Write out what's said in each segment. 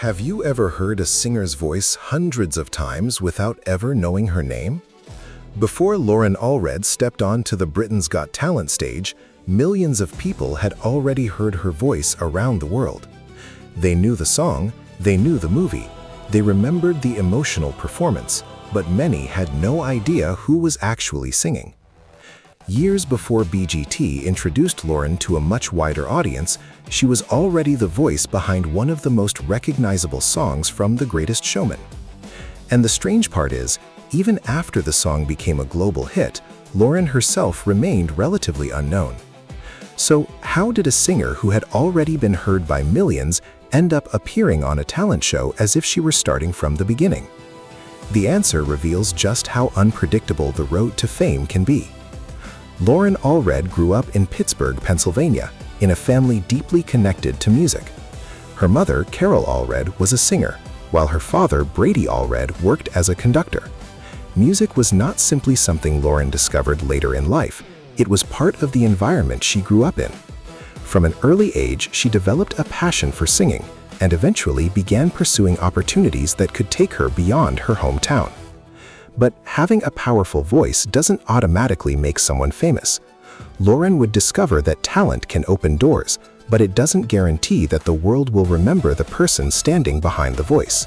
Have you ever heard a singer's voice hundreds of times without ever knowing her name? Before Loren Allred stepped onto the Britain's Got Talent stage, millions of people had already heard her voice around the world. They knew the song, they knew the movie, they remembered the emotional performance, but many had no idea who was actually singing. Years before BGT introduced Loren to a much wider audience, she was already the voice behind one of the most recognizable songs from The Greatest Showman. And the strange part is, even after the song became a global hit, Loren herself remained relatively unknown. So how did a singer who had already been heard by millions end up appearing on a talent show as if she were starting from the beginning? The answer reveals just how unpredictable the road to fame can be. Loren Allred grew up in Pittsburgh, Pennsylvania, in a family deeply connected to music. Her mother, Carol Allred, was a singer, while her father, Brady Allred, worked as a conductor. Music was not simply something Loren discovered later in life, it was part of the environment she grew up in. From an early age, she developed a passion for singing, and eventually began pursuing opportunities that could take her beyond her hometown. But having a powerful voice doesn't automatically make someone famous. Loren would discover that talent can open doors, but it doesn't guarantee that the world will remember the person standing behind the voice.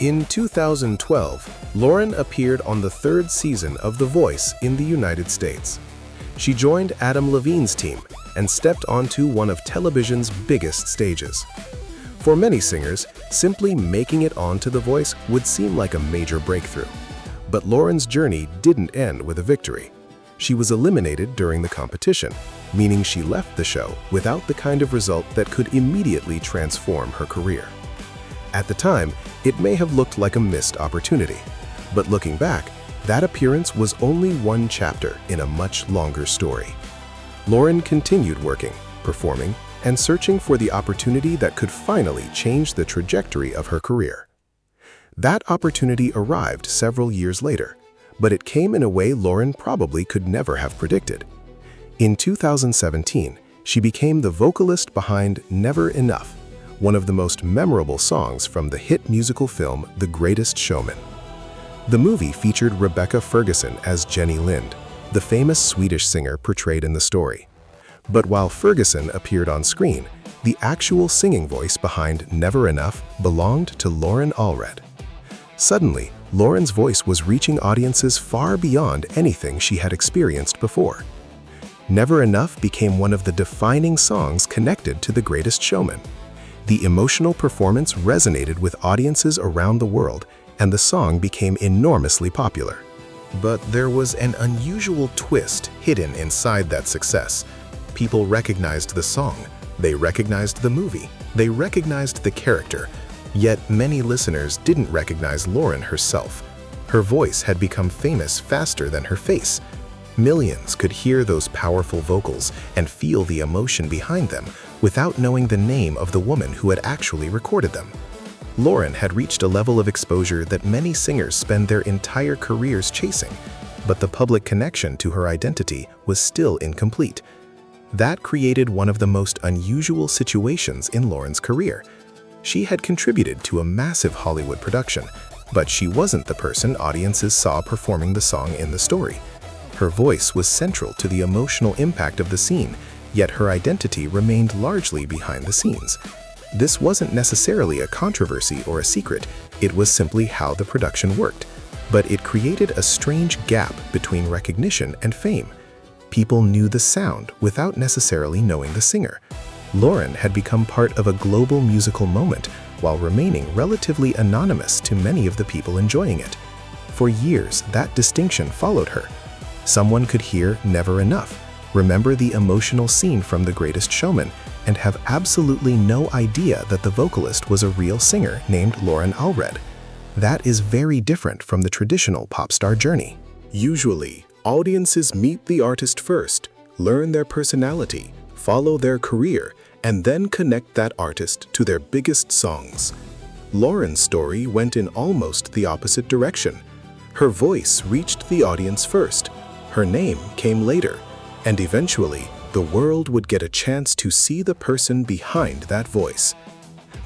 In 2012, Loren appeared on the third season of The Voice in the United States. She joined Adam Levine's team and stepped onto one of television's biggest stages. For many singers, simply making it onto The Voice would seem like a major breakthrough. But Loren's journey didn't end with a victory. She was eliminated during the competition, meaning she left the show without the kind of result that could immediately transform her career. At the time, it may have looked like a missed opportunity, but looking back, that appearance was only one chapter in a much longer story. Loren continued working, performing, and searching for the opportunity that could finally change the trajectory of her career. That opportunity arrived several years later, but it came in a way Loren probably could never have predicted. In 2017, she became the vocalist behind Never Enough, one of the most memorable songs from the hit musical film The Greatest Showman. The movie featured Rebecca Ferguson as Jenny Lind, the famous Swedish singer portrayed in the story. But while Ferguson appeared on screen, the actual singing voice behind Never Enough belonged to Loren Allred. Suddenly, Loren's voice was reaching audiences far beyond anything she had experienced before. Never Enough became one of the defining songs connected to The Greatest Showman. The emotional performance resonated with audiences around the world, and the song became enormously popular. But there was an unusual twist hidden inside that success. People recognized the song, they recognized the movie, they recognized the character, yet many listeners didn't recognize Loren herself. Her voice had become famous faster than her face. Millions could hear those powerful vocals and feel the emotion behind them without knowing the name of the woman who had actually recorded them. Loren had reached a level of exposure that many singers spend their entire careers chasing, but the public connection to her identity was still incomplete. That created one of the most unusual situations in Loren's career. She had contributed to a massive Hollywood production, but she wasn't the person audiences saw performing the song in the story. Her voice was central to the emotional impact of the scene, yet her identity remained largely behind the scenes. This wasn't necessarily a controversy or a secret, it was simply how the production worked. But it created a strange gap between recognition and fame. People knew the sound without necessarily knowing the singer. Loren had become part of a global musical moment while remaining relatively anonymous to many of the people enjoying it. For years, that distinction followed her. Someone could hear Never Enough, remember the emotional scene from The Greatest Showman, and have absolutely no idea that the vocalist was a real singer named Loren Allred. That is very different from the traditional pop star journey. Usually, audiences meet the artist first, learn their personality, follow their career, and then connect that artist to their biggest songs. Loren's story went in almost the opposite direction. Her voice reached the audience first, her name came later, and eventually, the world would get a chance to see the person behind that voice.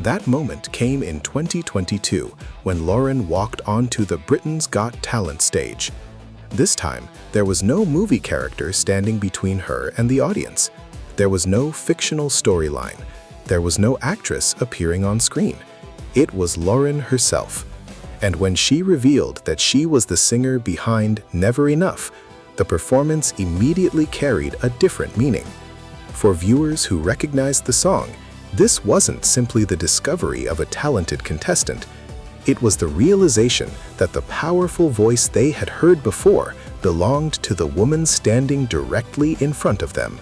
That moment came in 2022 when Loren walked onto the Britain's Got Talent stage. This time, there was no movie character standing between her and the audience. There was no fictional storyline. There was no actress appearing on screen. It was Loren herself. And when she revealed that she was the singer behind Never Enough, the performance immediately carried a different meaning. For viewers who recognized the song, this wasn't simply the discovery of a talented contestant. It was the realization that the powerful voice they had heard before belonged to the woman standing directly in front of them.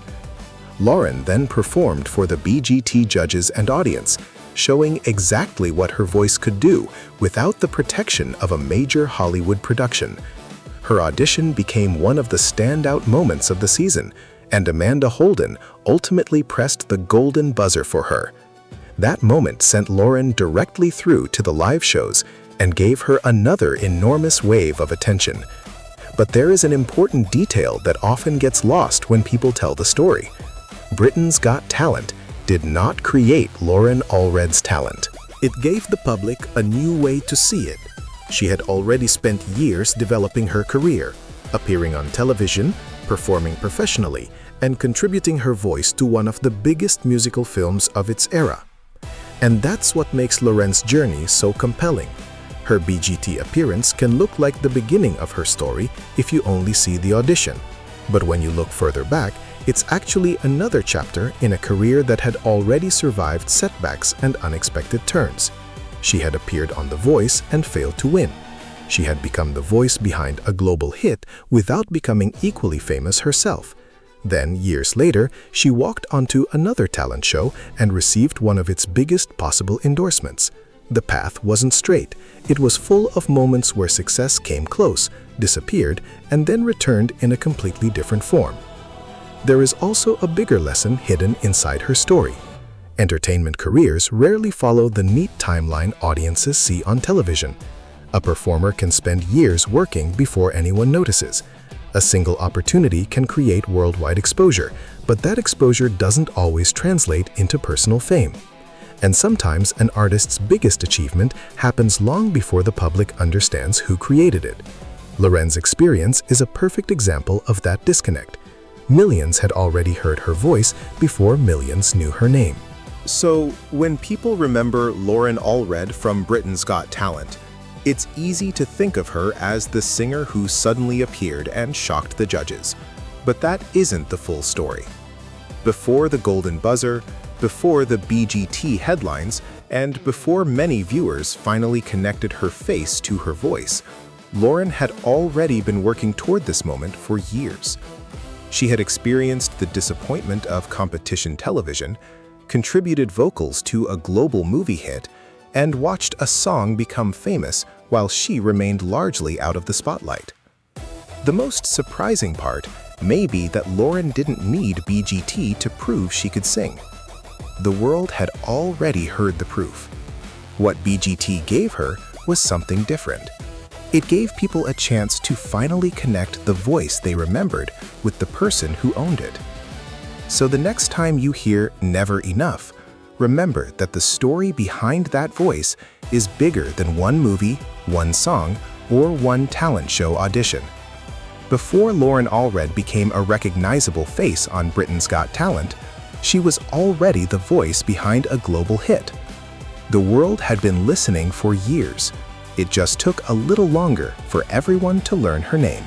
Loren then performed for the BGT judges and audience, showing exactly what her voice could do without the protection of a major Hollywood production. Her audition became one of the standout moments of the season, and Amanda Holden ultimately pressed the golden buzzer for her. That moment sent Loren directly through to the live shows and gave her another enormous wave of attention. But there is an important detail that often gets lost when people tell the story. Britain's Got Talent did not create Loren Allred's talent. It gave the public a new way to see it. She had already spent years developing her career, appearing on television, performing professionally, and contributing her voice to one of the biggest musical films of its era. And that's what makes Loren's journey so compelling. Her BGT appearance can look like the beginning of her story if you only see the audition. But when you look further back, it's actually another chapter in a career that had already survived setbacks and unexpected turns. She had appeared on The Voice and failed to win. She had become the voice behind a global hit without becoming equally famous herself. Then, years later, she walked onto another talent show and received one of its biggest possible endorsements. The path wasn't straight. It was full of moments where success came close, disappeared, and then returned in a completely different form. There is also a bigger lesson hidden inside her story. Entertainment careers rarely follow the neat timeline audiences see on television. A performer can spend years working before anyone notices. A single opportunity can create worldwide exposure, but that exposure doesn't always translate into personal fame. And sometimes an artist's biggest achievement happens long before the public understands who created it. Loren's experience is a perfect example of that disconnect. Millions had already heard her voice before millions knew her name. So, when people remember Loren Allred from Britain's Got Talent, it's easy to think of her as the singer who suddenly appeared and shocked the judges. But that isn't the full story. Before the Golden Buzzer, before the BGT headlines, and before many viewers finally connected her face to her voice, Loren had already been working toward this moment for years. She had experienced the disappointment of competition television, contributed vocals to a global movie hit, and watched a song become famous while she remained largely out of the spotlight. The most surprising part may be that Loren didn't need BGT to prove she could sing. The world had already heard the proof. What BGT gave her was something different. It gave people a chance to finally connect the voice they remembered with the person who owned it. So the next time you hear Never Enough, remember that the story behind that voice is bigger than one movie, one song, or one talent show audition. Before Loren Allred became a recognizable face on Britain's Got Talent, she was already the voice behind a global hit. The world had been listening for years. It just took a little longer for everyone to learn her name.